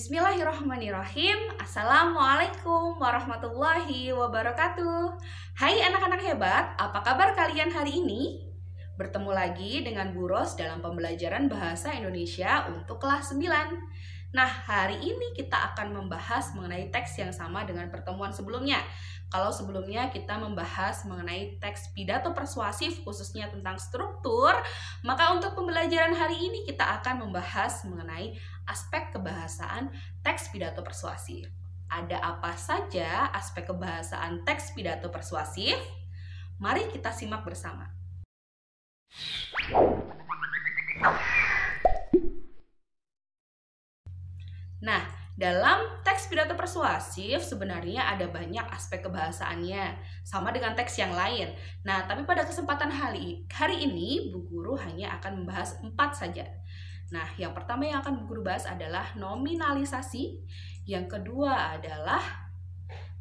Bismillahirrahmanirrahim. Assalamualaikum warahmatullahi wabarakatuh. Hai anak-anak hebat, apa kabar kalian hari ini? Bertemu lagi dengan Bu Ros dalam pembelajaran Bahasa Indonesia untuk kelas 9. Nah, hari ini kita akan membahas mengenai teks yang sama dengan pertemuan sebelumnya. Kalau sebelumnya kita membahas mengenai teks pidato persuasif khususnya tentang struktur, maka untuk pembelajaran hari ini kita akan membahas mengenai aspek kebahasaan teks pidato persuasif. Ada apa saja aspek kebahasaan teks pidato persuasif? Mari kita simak bersama. Nah, dalam teks pidato persuasif sebenarnya ada banyak aspek kebahasaannya, sama dengan teks yang lain. Nah, tapi pada kesempatan hari ini, Bu Guru hanya akan membahas 4 saja. Nah, yang pertama yang akan Bu Guru bahas adalah nominalisasi, yang kedua adalah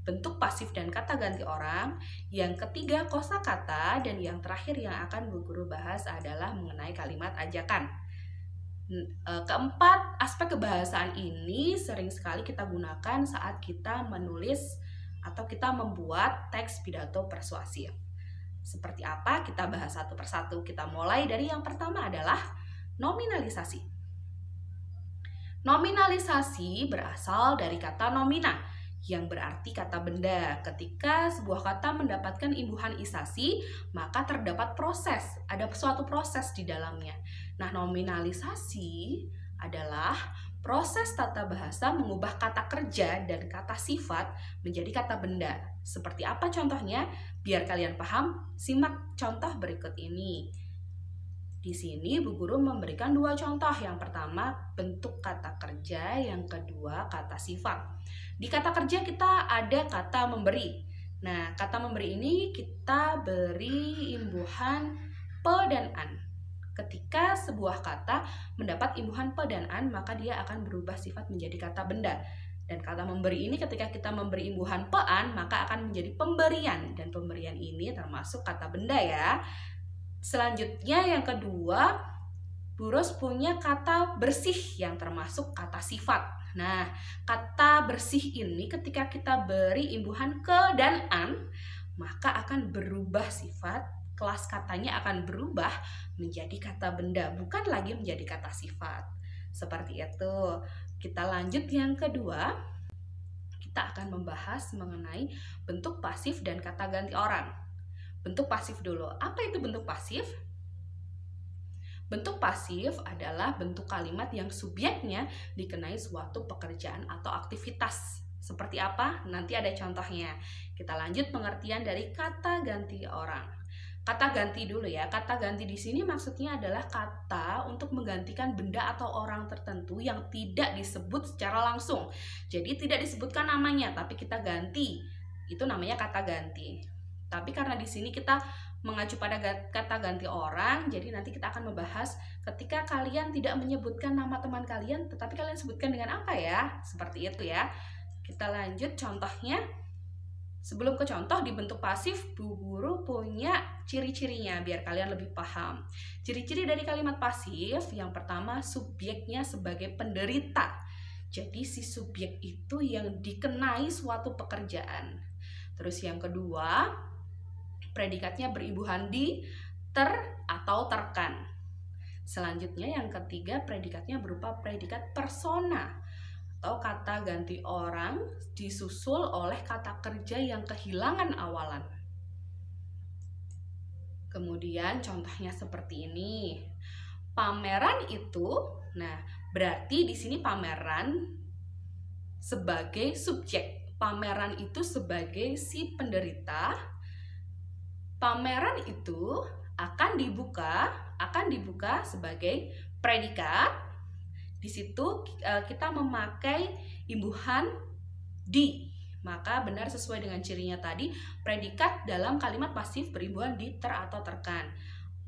bentuk pasif dan kata ganti orang, yang ketiga kosakata, dan yang terakhir yang akan Bu Guru bahas adalah mengenai kalimat ajakan. Keempat aspek kebahasaan ini sering sekali kita gunakan saat kita menulis atau kita membuat teks pidato persuasif. Seperti apa? Kita bahas satu persatu. Kita mulai dari yang pertama adalah nominalisasi. Nominalisasi berasal dari kata nomina, yang berarti kata benda. Ketika sebuah kata mendapatkan imbuhan isasi, maka terdapat proses, ada suatu proses di dalamnya. Nah, nominalisasi adalah proses tata bahasa mengubah kata kerja dan kata sifat menjadi kata benda. Seperti apa contohnya? Biar kalian paham, simak contoh berikut ini. Di sini Bu Guru memberikan 2 contoh. Yang pertama bentuk kata kerja, yang kedua kata sifat. Di kata kerja kita ada kata memberi. Nah, kata memberi ini kita beri imbuhan pe dan an. Ketika sebuah kata mendapat imbuhan pe dan an, maka dia akan berubah sifat menjadi kata benda. Dan kata memberi ini ketika kita memberi imbuhan pe an, maka akan menjadi pemberian. Dan pemberian ini termasuk kata benda ya. Selanjutnya yang kedua, Bu Ros punya kata bersih yang termasuk kata sifat. Nah, kata bersih ini ketika kita beri imbuhan ke dan an, maka akan berubah sifat, kelas katanya akan berubah menjadi kata benda, bukan lagi menjadi kata sifat. Seperti itu. Kita lanjut yang kedua, kita akan membahas mengenai bentuk pasif dan kata ganti orang. Bentuk pasif dulu. Apa itu bentuk pasif? Bentuk pasif adalah bentuk kalimat yang subjeknya dikenai suatu pekerjaan atau aktivitas. Seperti apa? Nanti ada contohnya. Kita lanjut pengertian dari kata ganti orang. Kata ganti dulu ya. Kata ganti di sini maksudnya adalah kata untuk menggantikan benda atau orang tertentu yang tidak disebut secara langsung. Jadi tidak disebutkan namanya, tapi kita ganti. Itu namanya kata ganti. Tapi karena di sini kita mengacu pada kata ganti orang, jadi nanti kita akan membahas ketika kalian tidak menyebutkan nama teman kalian, tetapi kalian sebutkan dengan apa ya? Seperti itu ya. Kita lanjut contohnya. Sebelum ke contoh, di bentuk pasif, Bu Guru punya ciri-cirinya biar kalian lebih paham. Ciri-ciri dari kalimat pasif, yang pertama subjeknya sebagai penderita. Jadi si subjek itu yang dikenai suatu pekerjaan. Terus yang kedua, predikatnya berimbuhan di, ter, atau terkan. Selanjutnya yang ketiga, predikatnya berupa predikat persona atau kata ganti orang disusul oleh kata kerja yang kehilangan awalan. Kemudian contohnya seperti ini. Pameran itu, nah berarti di sini pameran sebagai subjek. Pameran itu sebagai si penderita. Pameran itu akan dibuka sebagai predikat. Di situ kita memakai imbuhan di. Maka benar sesuai dengan cirinya tadi, predikat dalam kalimat pasif berimbuhan di, ter, atau terkan.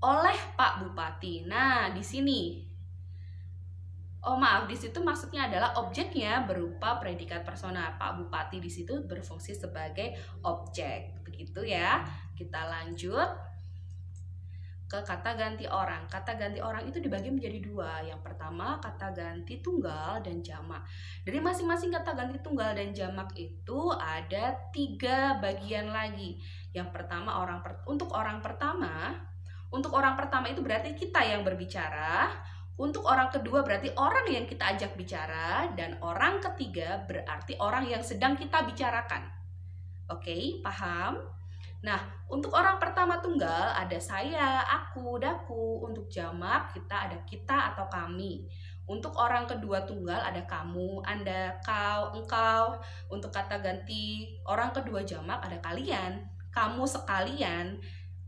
Oleh Pak Bupati. Nah, di sini di situ maksudnya adalah objeknya berupa predikat persona. Pak Bupati di situ berfungsi sebagai objek. Begitu ya. Kita lanjut. ke kata ganti orang. Kata ganti orang itu dibagi menjadi dua. Yang pertama kata ganti tunggal dan jamak. Dari masing-masing kata ganti tunggal dan jamak itu ada 3 bagian lagi. Yang pertama untuk orang pertama itu berarti kita yang berbicara. Untuk orang kedua berarti orang yang kita ajak bicara, dan orang ketiga berarti orang yang sedang kita bicarakan. Oke, paham? Nah, untuk orang pertama tunggal ada saya, aku, daku. Untuk jamak kita ada kita atau kami. Untuk orang kedua tunggal ada kamu, anda, kau, engkau. Untuk kata ganti orang kedua jamak ada kalian, kamu sekalian.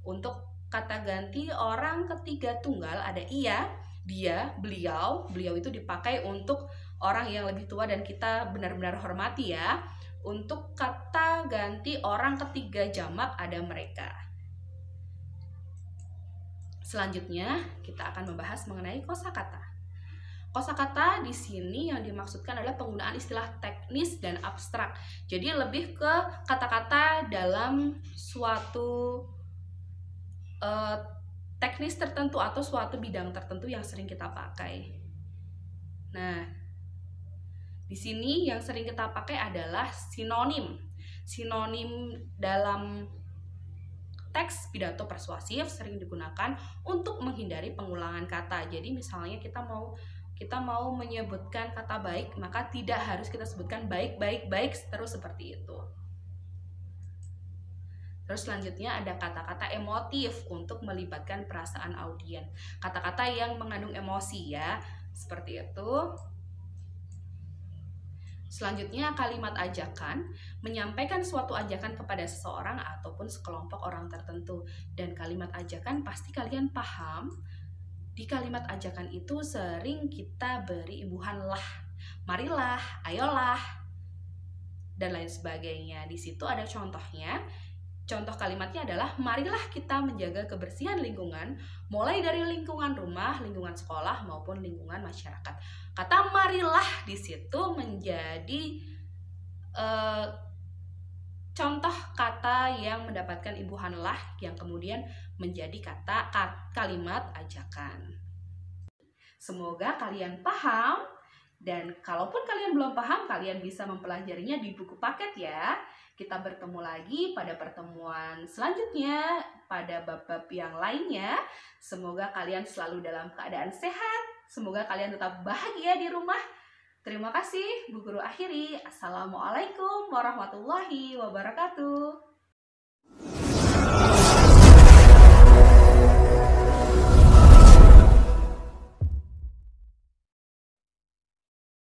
Untuk kata ganti orang ketiga tunggal ada ia, dia, beliau. Beliau itu dipakai untuk orang yang lebih tua dan kita benar-benar hormati ya. Untuk kata ganti orang ketiga jamak ada mereka. Selanjutnya kita akan membahas mengenai kosakata. Kosakata di sini yang dimaksudkan adalah penggunaan istilah teknis dan abstrak. Jadi lebih ke kata-kata dalam suatu teknis tertentu atau suatu bidang tertentu yang sering kita pakai. Nah, di sini yang sering kita pakai adalah sinonim. Sinonim dalam teks pidato persuasif sering digunakan untuk menghindari pengulangan kata. Jadi misalnya kita mau menyebutkan kata baik, maka tidak harus kita sebutkan baik terus seperti itu. Terus selanjutnya ada kata-kata emotif untuk melibatkan perasaan audien. Kata-kata yang mengandung emosi ya, seperti itu. Selanjutnya kalimat ajakan, menyampaikan suatu ajakan kepada seseorang ataupun sekelompok orang tertentu. Dan kalimat ajakan pasti kalian paham, di kalimat ajakan itu sering kita beri imbuhan lah, marilah, ayolah, dan lain sebagainya. Di situ ada contohnya. Contoh kalimatnya adalah, marilah kita menjaga kebersihan lingkungan, mulai dari lingkungan rumah, lingkungan sekolah, maupun lingkungan masyarakat. Kata marilah di situ menjadi contoh kata yang mendapatkan imbuhan lah, yang kemudian menjadi kalimat ajakan. Semoga kalian paham, dan kalaupun kalian belum paham, kalian bisa mempelajarinya di buku paket ya. Kita bertemu lagi pada pertemuan selanjutnya, pada bab-bab yang lainnya. Semoga kalian selalu dalam keadaan sehat. Semoga kalian tetap bahagia di rumah. Terima kasih, Bu Guru akhiri. Assalamualaikum warahmatullahi wabarakatuh.